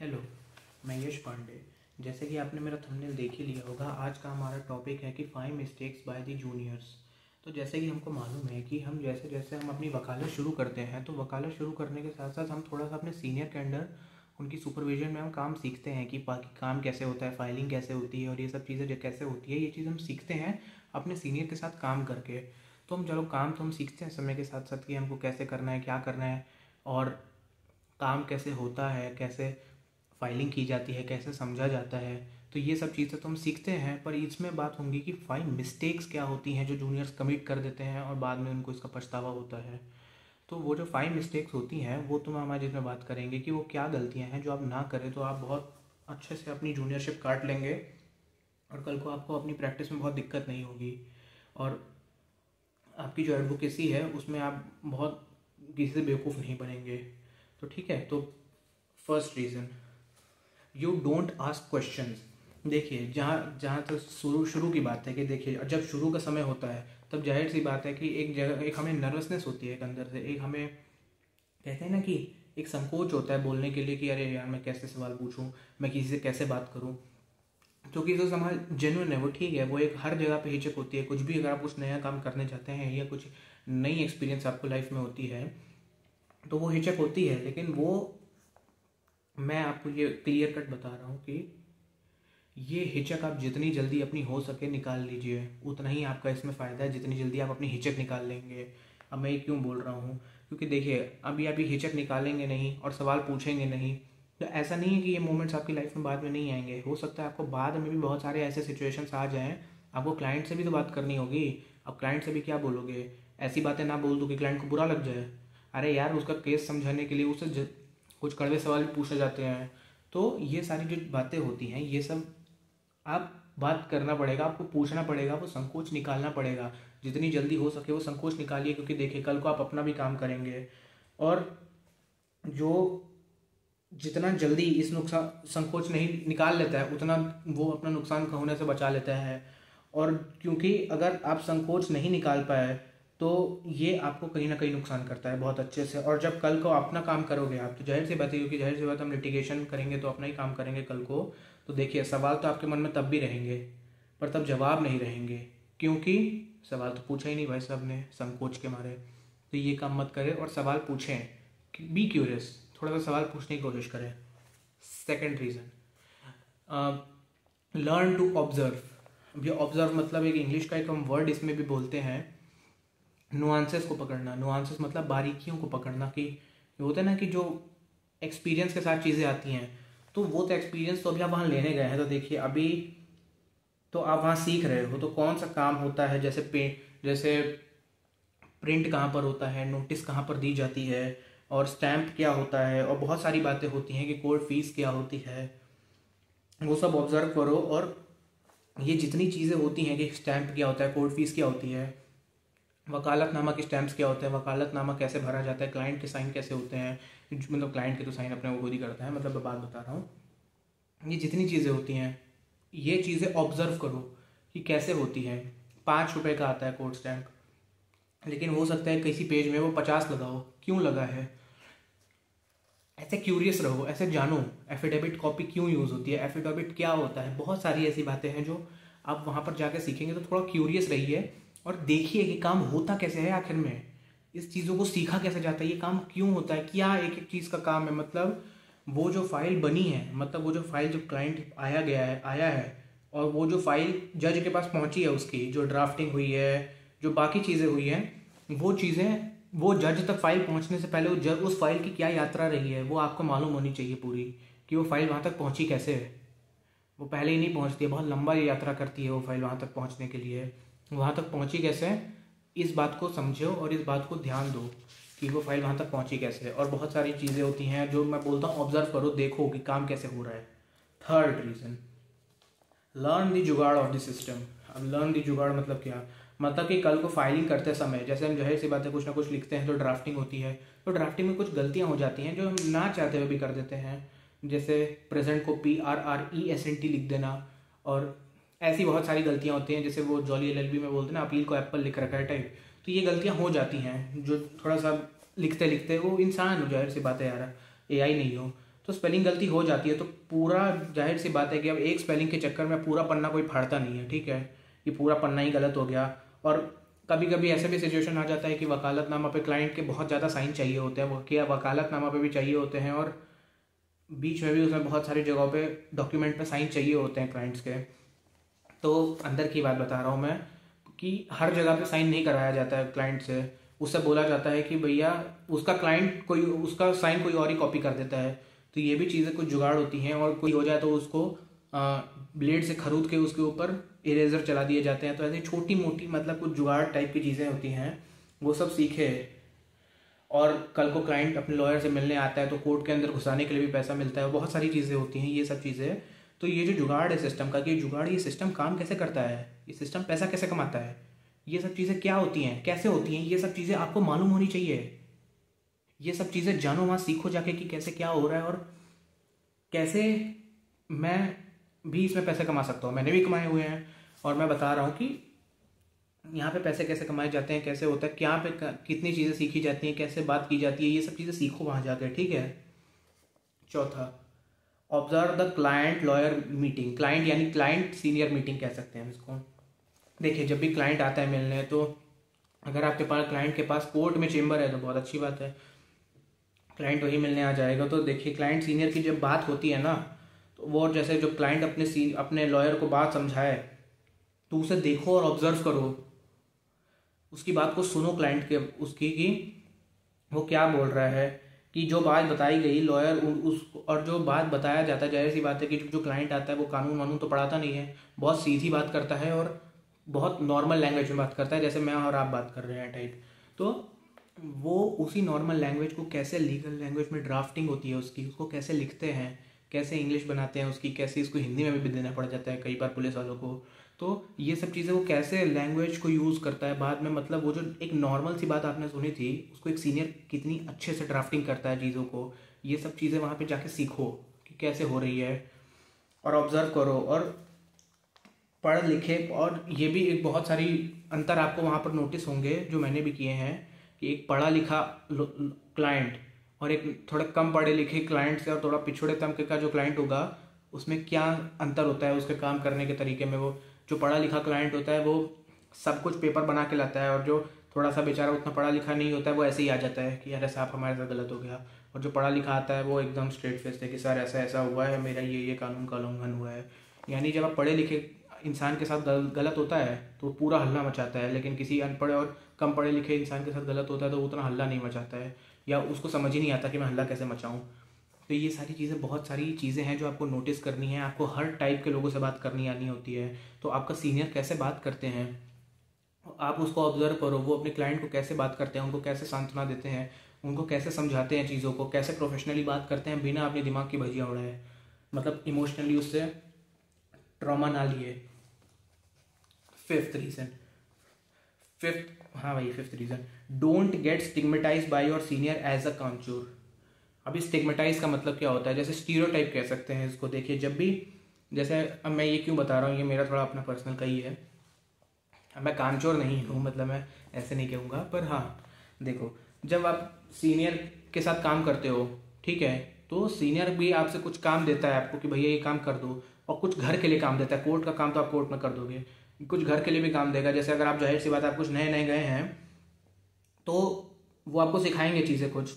Hello, मैं यश पांडे। जैसे कि आपने मेरा थंबनेल देख ही लिया होगा, आज का हमारा टॉपिक है कि 5 मिस्टेक्स बाय द जूनियर्स। तो जैसे कि हमको मालूम है कि हम जैसे जैसे हम अपनी वकालत शुरू करते हैं, तो वकालत शुरू करने के साथ साथ हम थोड़ा सा अपने सीनियर के अंडर उनकी सुपरविजन में हम काम सीखते हैं कि बाकी काम कैसे होता है, फाइलिंग कैसे होती है और ये सब चीज़ें जो कैसे होती है, ये चीज़ हम सीखते हैं अपने सीनियर के साथ काम करके। तो हम चलो काम तो हम सीखते हैं समय के साथ साथ कि हमको कैसे करना है, क्या करना है और काम कैसे होता है, कैसे फाइलिंग की जाती है, कैसे समझा जाता है। तो ये सब चीज़ें तो हम सीखते हैं, पर इसमें बात होंगी कि 5 मिस्टेक्स क्या होती हैं जो जूनियर्स कमिट कर देते हैं और बाद में उनको इसका पछतावा होता है। तो वो जो 5 मिस्टेक्स होती हैं वो तो हम हमारे जिसमें बात करेंगे कि वो क्या गलतियां हैं जो आप ना करें तो आप बहुत अच्छे से अपनी जूनियरशिप काट लेंगे और कल को आपको अपनी प्रैक्टिस में बहुत दिक्कत नहीं होगी और आपकी जो एडवोकेसी है उसमें आप बहुत किसी से बेवकूफ़ नहीं बनेंगे। तो ठीक है, तो first reason, you don't ask questions. देखिए, जहाँ जहाँ तक शुरू की बात है कि देखिए, जब शुरू का समय होता है तब जाहिर सी बात है कि एक जगह एक हमें नर्वसनेस होती है, एक अंदर से एक हमें कहते हैं ना कि एक संकोच होता है बोलने के लिए कि अरे यार मैं कैसे सवाल पूछूं, मैं किसी से कैसे बात करूं। क्योंकि जो समाज जेन्युइन है वो ठीक है, वो एक हर जगह पे हिचक होती है। कुछ भी अगर आप कुछ नया काम करने जाते हैं या कुछ नई एक्सपीरियंस आपको लाइफ में होती है तो वो हिचक होती है, लेकिन वो मैं आपको ये क्लियर कट बता रहा हूँ कि ये हिचक आप जितनी जल्दी अपनी हो सके निकाल लीजिए, उतना ही आपका इसमें फ़ायदा है। जितनी जल्दी आप अपनी हिचक निकाल लेंगे, अब मैं ये क्यों बोल रहा हूँ, क्योंकि देखिए अभी हिचक निकालेंगे नहीं और सवाल पूछेंगे नहीं तो ऐसा नहीं है कि ये मोमेंट्स आपकी लाइफ में बाद में नहीं आएंगे। हो सकता है आपको बाद में भी बहुत सारे ऐसे सिचुएशंस आ जाएँ। आपको क्लाइंट से भी तो बात करनी होगी। अब क्लाइंट से भी क्या बोलोगे, ऐसी बातें ना बोल दो कि क्लाइंट को बुरा लग जाए। अरे यार, उसका केस समझाने के लिए उससे कुछ कड़वे सवाल भी पूछे जाते हैं। तो ये सारी जो बातें होती हैं, ये सब आप बात करना पड़ेगा, आपको पूछना पड़ेगा, वो संकोच निकालना पड़ेगा। जितनी जल्दी हो सके वो संकोच निकालिए, क्योंकि देखिए कल को आप अपना भी काम करेंगे और जो जितना जल्दी इस नुकसान संकोच नहीं निकाल लेता है उतना वो अपना नुकसान होने से बचा लेता है। और क्योंकि अगर आप संकोच नहीं निकाल पाए तो ये आपको कहीं ना कहीं नुकसान करता है बहुत अच्छे से। और जब कल को अपना काम करोगे आप, तो जाहिर सी बात है, क्योंकि जाहिर सी बात हम लिटिगेशन करेंगे तो अपना ही काम करेंगे कल को। तो देखिए, सवाल तो आपके मन में तब भी रहेंगे पर तब जवाब नहीं रहेंगे, क्योंकि सवाल तो पूछा ही नहीं भाई साहब ने संकोच के मारे। तो ये काम मत करें और सवाल पूछें, बी क्यूरियस, थोड़ा सा सवाल पूछने की कोशिश करें। Second reason, learn to observe. ये ऑब्जर्व मतलब एक इंग्लिश का एक हम वर्ड इसमें भी बोलते हैं, नुआंसेस को पकड़ना। नुआंसेस मतलब बारीकियों को पकड़ना। कि होता है ना कि जो एक्सपीरियंस के साथ चीज़ें आती हैं, तो वो तो एक्सपीरियंस तो अभी आप वहाँ लेने गए हैं, तो देखिए अभी तो आप वहाँ सीख रहे हो तो कौन सा काम होता है, जैसे प्रिंट कहाँ पर होता है, नोटिस कहाँ पर दी जाती है और स्टैम्प क्या होता है, और बहुत सारी बातें होती हैं कि कोर्ट फीस क्या होती है, वो सब ऑब्जर्व करो। और ये जितनी चीज़ें होती हैं कि स्टैम्प क्या होता है, कोर्ट फीस क्या होती है, वकालतनामा के स्टैम्प्स क्या होते हैं, वकालतनामा कैसे भरा जाता है, क्लाइंट के साइन कैसे होते हैं, मतलब क्लाइंट के तो साइन अपने वो खुद ही करता है, मतलब मैं बात बता रहा हूँ। ये जितनी चीज़ें होती हैं ये चीज़ें ऑब्जर्व करो कि कैसे होती हैं। 5 रुपये का आता है कोर्ट स्टैम्प, लेकिन हो सकता है किसी पेज में वो 50 लगाओ, क्यों लगा है, ऐसे क्यूरियस रहो, ऐसे जानो एफिडेविट कॉपी क्यों यूज़ होती है, एफिडेविट क्या होता है। बहुत सारी ऐसी बातें हैं जो आप वहाँ पर जाकर सीखेंगे। तो थोड़ा क्यूरियस रहिए और देखिए कि काम होता कैसे है आखिर में, इस चीज़ों को सीखा कैसे जाता है, ये काम क्यों होता है, क्या एक एक चीज़ का काम है। मतलब वो जो फाइल बनी है, मतलब वो जो फाइल जो क्लाइंट आया है और वो जो फाइल जज के पास पहुंची है, उसकी जो ड्राफ्टिंग हुई है, जो बाकी चीज़ें हुई हैं, वो चीज़ें वो जज तक फाइल पहुंचने से पहले उस फाइल की क्या यात्रा रही है वो आपको मालूम होनी चाहिए पूरी, कि वो फाइल वहाँ तक पहुंची कैसे है। वो पहले ही नहीं पहुंचती है, बहुत लंबा यात्रा करती है वो फाइल वहाँ तक पहुँचने के लिए। वहाँ तक पहुँची कैसे, इस बात को समझो और इस बात को ध्यान दो कि वो फाइल वहाँ तक पहुँची कैसे। और बहुत सारी चीज़ें होती हैं जो मैं बोलता हूँ ऑब्जर्व करो, देखो कि काम कैसे हो रहा है। थर्ड रीज़न, लर्न द जुगाड़ ऑफ द सिस्टम। अब लर्न द जुगाड़ मतलब क्या, मतलब कि कल को फाइलिंग करते समय जैसे हम जाहिर सी बात है कुछ ना कुछ लिखते हैं तो ड्राफ्टिंग होती है, तो ड्राफ्टिंग में कुछ गलतियाँ हो जाती हैं जो हम ना चाहते हुए भी कर देते हैं। जैसे प्रेजेंट को PRRESNT लिख देना, और ऐसी बहुत सारी गलतियाँ होती हैं। जैसे वो जॉली LLB में बोलते हैं ना, अपील को एप्पल लिख रखा है टाइप। तो ये गलतियाँ हो जाती हैं जो थोड़ा सा लिखते लिखते वो इंसान हो, जाहिर सी बात है यार, AI नहीं हो। तो स्पेलिंग गलती हो जाती है, तो पूरा जाहिर सी बात है कि अब एक स्पेलिंग के चक्कर में पूरा पन्ना कोई फाड़ता नहीं है, ठीक है, कि पूरा पन्ना ही गलत हो गया। और कभी कभी ऐसे भी सिचुएशन आ जाता है कि वकालतनामा पे क्लाइंट के बहुत ज़्यादा साइन चाहिए होते हैं, वो क्या वकालतनामा पे भी चाहिए होते हैं, और बीच में भी उसमें बहुत सारी जगहों पे डॉक्यूमेंट पे साइन चाहिए होते हैं क्लाइंट्स के। तो अंदर की बात बता रहा हूँ मैं कि हर जगह पे साइन नहीं कराया जाता है क्लाइंट से। उससे बोला जाता है कि भैया उसका क्लाइंट कोई उसका साइन कोई और ही कॉपी कर देता है। तो ये भी चीज़ें कुछ जुगाड़ होती हैं, और कोई हो जाए तो उसको ब्लेड से खरूद के उसके ऊपर इरेजर चला दिए जाते हैं। तो ऐसी छोटी मोटी मतलब कुछ जुगाड़ टाइप की चीज़ें होती हैं, वो सब सीखे। और कल को क्लाइंट अपने लॉयर से मिलने आता है तो कोर्ट के अंदर घुसाने के लिए भी पैसा मिलता है, बहुत सारी चीज़ें होती हैं ये सब चीज़ें। तो ये जो जुगाड़ है सिस्टम का, कि ये सिस्टम काम कैसे करता है, ये सिस्टम पैसा कैसे कमाता है, ये सब चीज़ें क्या होती हैं, कैसे होती हैं, ये सब चीज़ें आपको मालूम होनी चाहिए। ये सब चीज़ें जानो, वहाँ सीखो जाके कि कैसे क्या हो रहा है, और कैसे मैं भी इसमें पैसे कमा सकता हूँ। मैंने भी कमाए हुए हैं, और मैं बता रहा हूँ कि यहाँ पे पैसे कैसे कमाए जाते हैं, कैसे होता है, क्या पे कितनी चीज़ें सीखी जाती हैं, कैसे बात की जाती है, ये सब चीज़ें सीखो वहाँ जाकर, ठीक है। चौथा, observe the client lawyer meeting. Client यानी क्लाइंट सीनियर मीटिंग कह सकते हैं इसको। देखिए जब भी क्लाइंट आता है मिलने, तो अगर आपके पास क्लाइंट के पास कोर्ट में चेम्बर है तो बहुत अच्छी बात है, क्लाइंट वही मिलने आ जाएगा। तो देखिए क्लाइंट सीनियर की जब बात होती है ना, तो वो जैसे जो क्लाइंट अपने लॉयर को बात समझाए, तो उसे देखो और ऑब्जर्व करो, उसकी बात को सुनो क्लाइंट के उसकी, कि वो क्या बोल रहा है, कि जो बात बताई गई लॉयर उस और जो बात बताया जाता है, जाहिर सी बात है कि जो क्लाइंट आता है वो कानून वानून तो पढ़ाता नहीं है, बहुत सीधी बात करता है और बहुत नॉर्मल लैंग्वेज में बात करता है, जैसे मैं और आप बात कर रहे हैं टाइप। तो वो उसी नॉर्मल लैंग्वेज को कैसे लीगल लैंग्वेज में ड्राफ्टिंग होती है उसकी, उसको कैसे लिखते हैं, कैसे इंग्लिश बनाते हैं उसकी, कैसे इसको हिंदी में भी देना पड़ जाता है कई बार पुलिस वालों को। तो ये सब चीज़ें वो कैसे लैंग्वेज को यूज़ करता है बाद में, मतलब वो जो एक नॉर्मल सी बात आपने सुनी थी उसको एक सीनियर कितनी अच्छे से ड्राफ्टिंग करता है चीज़ों को, ये सब चीज़ें वहाँ पे जाके सीखो कि कैसे हो रही है, और ऑब्जर्व करो और पढ़ लिखे। और ये भी एक बहुत सारी अंतर आपको वहाँ पर नोटिस होंगे जो मैंने भी किए हैं, कि एक पढ़ा लिखा क्लाइंट और एक थोड़ा कम पढ़े लिखे क्लाइंट से और थोड़ा पिछड़े तबके का जो क्लाइंट होगा उसमें क्या अंतर होता है उसके काम करने के तरीके में। वो जो पढ़ा लिखा क्लाइंट होता है वो सब कुछ पेपर बना के लाता है, और जो थोड़ा सा बेचारा उतना पढ़ा लिखा नहीं होता है वो ऐसे ही आ जाता है कि यार साहब हमारे साथ गलत हो गया। और जो पढ़ा लिखा आता है वो एकदम स्ट्रेट फेस है कि सर ऐसा ऐसा हुआ है, मेरा ये कानून का उल्लंघन हुआ है। यानी जब आप पढ़े लिखे इंसान के साथ गलत होता है तो पूरा हल्ला मचाता है, लेकिन किसी अनपढ़ और कम पढ़े लिखे इंसान के साथ गलत होता है तो उतना हल्ला नहीं मचाता है, या उसको समझ ही नहीं आता कि मैं हल्ला कैसे मचाऊं। तो ये सारी चीज़ें, बहुत सारी चीज़ें हैं जो आपको नोटिस करनी है। आपको हर टाइप के लोगों से बात करनी आनी होती है। तो आपका सीनियर कैसे बात करते हैं आप उसको ऑब्जर्व करो, वो अपने क्लाइंट को कैसे बात करते हैं, उनको कैसे सांत्वना देते हैं, उनको कैसे समझाते हैं चीज़ों को, कैसे प्रोफेशनली बात करते हैं बिना अपने दिमाग की भजिया उड़ाए, मतलब इमोशनली उससे ट्रॉमा ना लिए। Fifth reason, don't get stigmatize by your senior as a कामचोर। अभी स्टिग्मेटाइज का मतलब क्या होता है, जैसे स्टीरियोटाइप कह सकते हैं इसको। देखिए जब भी, जैसे अब मैं ये क्यों बता रहा हूँ, ये मेरा थोड़ा अपना पर्सनल का ही है, अब मैं कामचोर नहीं हूँ, मतलब मैं ऐसे नहीं कहूँगा, पर हाँ देखो जब आप सीनियर के साथ काम करते हो, ठीक है, तो सीनियर भी आपसे कुछ काम देता है आपको कि भैया ये काम कर दो, और कुछ घर के लिए काम देता है। कोर्ट का काम तो आप कोर्ट में कर दोगे, कुछ घर के लिए भी काम देगा। जैसे अगर आप, जाहिर सी बात, आप कुछ नए गए हैं तो वो आपको सिखाएंगे चीज़ें कुछ,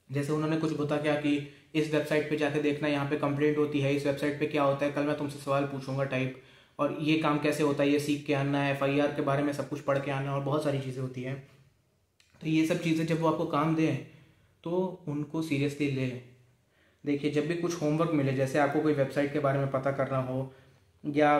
जैसे उन्होंने कुछ बता क्या कि इस वेबसाइट पे जाके देखना, यहाँ पे कंप्लेंट होती है, इस वेबसाइट पे क्या होता है, कल मैं तुमसे सवाल पूछूंगा टाइप, और ये काम कैसे होता है ये सीख के आना है, FIR के बारे में सब कुछ पढ़ के आना, और बहुत सारी चीज़ें होती हैं। तो ये सब चीज़ें जब वो आपको काम दें तो उनको सीरियसली ले। देखिए जब भी कुछ होमवर्क मिले, जैसे आपको कोई वेबसाइट के बारे में पता करना हो, या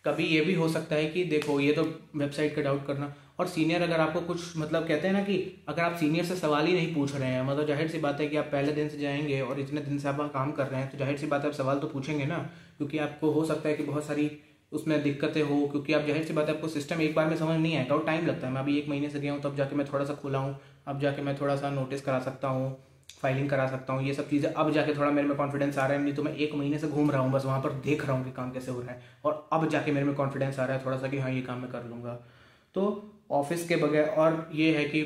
कभी ये भी हो सकता है कि देखो ये तो वेबसाइट का डाउट करना, और सीनियर अगर आपको कुछ, मतलब कहते हैं ना कि अगर आप सीनियर से सवाल ही नहीं पूछ रहे हैं, मतलब जाहिर सी बात है कि आप पहले दिन से जाएंगे और इतने दिन से आप काम कर रहे हैं, तो जाहिर सी बात है आप सवाल तो पूछेंगे ना, क्योंकि आपको हो सकता है कि बहुत सारी उसमें दिक्कतें हो, क्योंकि आप, जाहिर सी बात है आपको सिस्टम एक बार में समझ नहीं आएगा और टाइम लगता है। मैं अभी 1 महीने से गया हूँ, तब जाके मैं थोड़ा सा खुला हूँ, अब जाके मैं थोड़ा सा नोटिस करा सकता हूँ, फाइलिंग करा सकता हूँ, ये सब चीज़ें अब जाके थोड़ा मेरे में कॉन्फिडेंस आ रहा है। नहीं तो मैं 1 महीने से घूम रहा हूँ, बस वहाँ पर देख रहा हूँ कि काम कैसे हो रहा है, और अब जाके मेरे में कॉन्फिडेंस आ रहा है थोड़ा सा कि हाँ ये काम मैं कर लूँगा। तो ऑफिस के बगैर, और ये है कि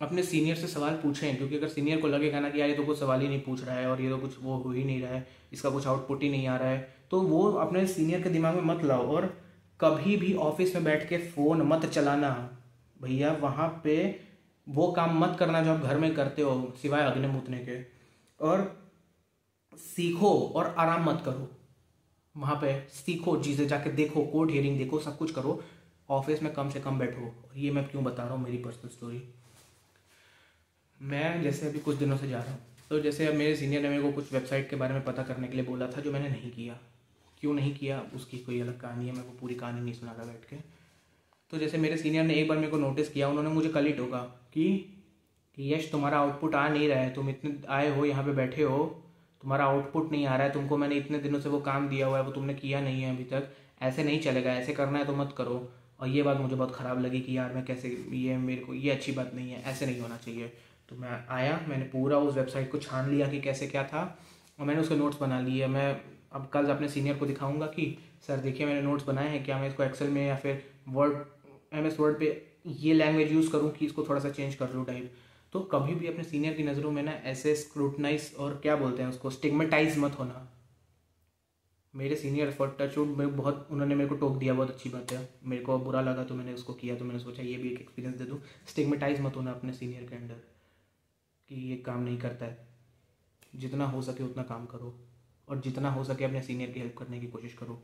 अपने सीनियर से सवाल पूछें, क्योंकि अगर सीनियर को लगेगा ना कि यार ये तो कुछ सवाल ही नहीं पूछ रहा है और ये तो कुछ वो हो ही नहीं रहा है, इसका कुछ आउटपुट ही नहीं आ रहा है, तो वो अपने सीनियर के दिमाग में मत लाओ। और कभी भी ऑफिस में बैठ के फ़ोन मत चलाना भैया, वहाँ पे वो काम मत करना जो आप घर में करते हो सिवाय अग्नि मूतने के। और सीखो और आराम मत करो, वहाँ पे सीखो चीज़ें, जाके देखो, कोड हियरिंग देखो, सब कुछ करो, ऑफिस में कम से कम बैठो। और ये मैं क्यों बता रहा हूँ, मेरी पर्सनल स्टोरी। मैं जैसे अभी कुछ दिनों से जा रहा हूँ, तो जैसे अब मेरे सीनियर ने मेरे को कुछ वेबसाइट के बारे में पता करने के लिए बोला था, जो मैंने नहीं किया। क्यों नहीं किया उसकी कोई अलग कहानी है, मैं वो पूरी कहानी नहीं सुना रहा बैठ के। तो जैसे मेरे सीनियर ने एक बार मेरे को नोटिस किया, उन्होंने मुझे कल ही टोका कि यश तुम्हारा आउटपुट आ नहीं रहा है, तुम इतने आए हो यहाँ पे बैठे हो, तुम्हारा आउटपुट नहीं आ रहा है, तुमको मैंने इतने दिनों से वो काम दिया हुआ है, वो तुमने किया नहीं है अभी तक, ऐसे नहीं चलेगा, ऐसे करना है तो मत करो। और ये बात मुझे बहुत ख़राब लगी कि यार मैं कैसे, ये मेरे को ये अच्छी बात नहीं है, ऐसे नहीं होना चाहिए। तो मैं आया, मैंने पूरा उस वेबसाइट को छान लिया कि कैसे क्या था, और मैंने उसके नोट्स बना लिए। मैं अब कल अपने सीनियर को दिखाऊंगा कि सर देखिए मैंने नोट्स बनाए हैं, क्या मैं इसको एक्सेल में या फिर वर्ड MS वर्ड पे ये लैंग्वेज यूज़ करूँ कि इसको थोड़ा सा चेंज कर लूँ टाइप। तो कभी भी अपने सीनियर की नज़रों में ना ऐसे स्क्रूटनाइज और क्या बोलते हैं उसको, स्टिग्मेटाइज मत होना। मेरे सीनियर फॉर टचवुड में बहुत, उन्होंने मेरे को टोक दिया, बहुत अच्छी बात है, मेरे को बुरा लगा तो मैंने उसको किया, तो मैंने सोचा ये भी एक एक्सपीरियंस दे दूँ। स्टिग्मेटाइज मत होना अपने सीनियर के अंडर कि ये काम नहीं करता है। जितना हो सके उतना काम करो, और जितना हो सके अपने सीनियर की हेल्प करने की कोशिश करो।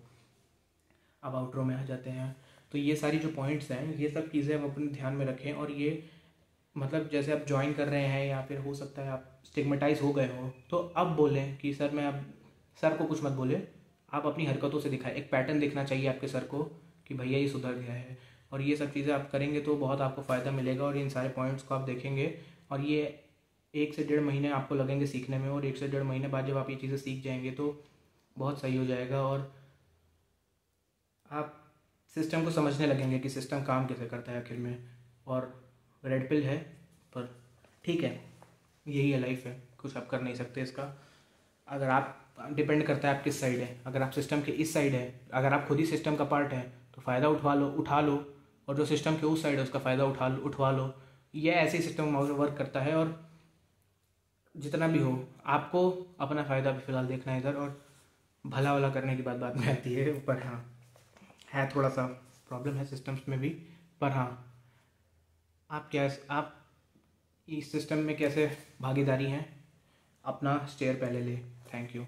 अब आउटरो में आ जाते हैं। तो ये सारी जो पॉइंट्स हैं, ये सब चीज़ें हम अपने ध्यान में रखें। और ये मतलब जैसे आप ज्वाइन कर रहे हैं या फिर हो सकता है आप स्टिग्मेटाइज हो गए हो, तो अब बोलें कि सर मैं, अब सर को कुछ मत बोले, आप अपनी हरकतों से दिखाएं। एक पैटर्न दिखना चाहिए आपके सर को कि भैया ये सुधर गया है। और ये सब चीज़ें आप करेंगे तो बहुत आपको फ़ायदा मिलेगा। और इन सारे पॉइंट्स को आप देखेंगे, और ये 1 से 1.5 महीने आपको लगेंगे सीखने में, और 1 से 1.5 महीने बाद जब आप ये चीज़ें सीख जाएंगे तो बहुत सही हो जाएगा। और आप सिस्टम को समझने लगेंगे कि सिस्टम काम कैसे करता है आखिर में। और रेड पिल है, पर ठीक है, यही है, लाइफ है, कुछ आप कर नहीं सकते इसका। अगर आप, डिपेंड करता है आप किस साइड है। अगर आप सिस्टम के इस साइड है, अगर आप खुद ही सिस्टम का पार्ट है तो फ़ायदा उठा लो, और जो सिस्टम के उस साइड है उसका फ़ायदा उठवा लो। ये ऐसे ही सिस्टम वर्क करता है। और जितना भी हो, आपको अपना फ़ायदा भी फ़िलहाल देखना है इधर, और भला वाला करने की बात बाद में आती है। पर हाँ, है थोड़ा सा प्रॉब्लम है सिस्टम्स में भी। पर हाँ, आप इस सिस्टम में कैसे भागीदारी हैं, अपना स्टेयर पहले ले। Thank you.